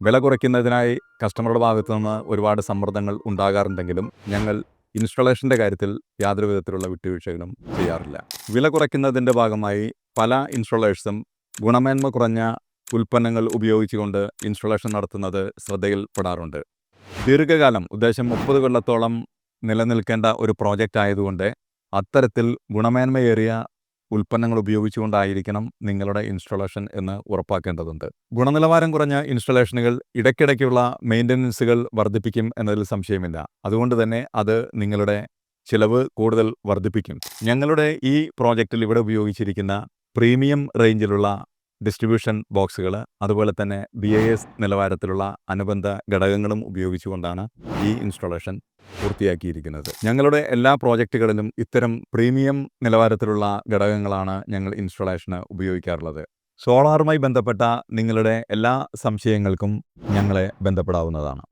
വില കുറയ്ക്കുന്നതിനായി കസ്റ്റമറുടെ ഭാഗത്തു നിന്ന് ഒരുപാട് സമ്മർദ്ദങ്ങൾ ഉണ്ടാകാറുണ്ടെങ്കിലും ഞങ്ങൾ ഇൻസ്റ്റലേഷൻ്റെ കാര്യത്തിൽ യാതൊരു വിധത്തിലുള്ള വിട്ടുവീഴ്ചകളും ചെയ്യാറില്ല. വില കുറയ്ക്കുന്നതിൻ്റെ ഭാഗമായി പല ഇൻസ്റ്റലേഴ്സും ഗുണമേന്മ കുറഞ്ഞ ഉൽപ്പന്നങ്ങൾ ഉപയോഗിച്ചുകൊണ്ട് ഇൻസ്റ്റലേഷൻ നടത്തുന്നത് ശ്രദ്ധയിൽപ്പെടാറുണ്ട്. ദീർഘകാലം ഉദ്ദേശം 30 കൊല്ലത്തോളം നിലനിൽക്കേണ്ട ഒരു പ്രോജക്റ്റ് ആയതുകൊണ്ട് അത്തരത്തിൽ ഗുണമേന്മയേറിയ ഉൽപ്പന്നങ്ങൾ ഉപയോഗിച്ചുകൊണ്ടായിരിക്കണം നിങ്ങളുടെ ഇൻസ്റ്റലേഷൻ എന്ന് ഉറപ്പാക്കേണ്ടതുണ്ട്. ഗുണനിലവാരം കുറഞ്ഞ ഇൻസ്റ്റലേഷനുകൾ ഇടയ്ക്കിടയ്ക്കുള്ള മെയിൻ്റനൻസുകൾ വർദ്ധിപ്പിക്കും എന്നതിൽ സംശയമില്ല. അതുകൊണ്ട് തന്നെ അത് നിങ്ങളുടെ ചിലവ് കൂടുതൽ വർദ്ധിപ്പിക്കും. ഞങ്ങളുടെ ഈ പ്രോജക്റ്റിൽ ഇവിടെ ഉപയോഗിച്ചിരിക്കുന്ന പ്രീമിയം റേഞ്ചിലുള്ള ഡിസ്ട്രിബ്യൂഷൻ ബോക്സുകൾ, അതുപോലെ തന്നെ BIS നിലവാരത്തിലുള്ള അനുബന്ധ ഘടകങ്ങളും ഉപയോഗിച്ചുകൊണ്ടാണ് ഈ ഇൻസ്റ്റലേഷൻ പൂർത്തിയാക്കിയിരിക്കുന്നത്. ഞങ്ങളുടെ എല്ലാ പ്രോജക്റ്റുകളിലും ഇത്തരം പ്രീമിയം നിലവാരത്തിലുള്ള ഘടകങ്ങളാണ് ഞങ്ങൾ ഇൻസ്റ്റലേഷന് ഉപയോഗിക്കാറുള്ളത്. സോളാറുമായി ബന്ധപ്പെട്ട നിങ്ങളുടെ എല്ലാ സംശയങ്ങൾക്കും ഞങ്ങളെ ബന്ധപ്പെടാവുന്നതാണ്.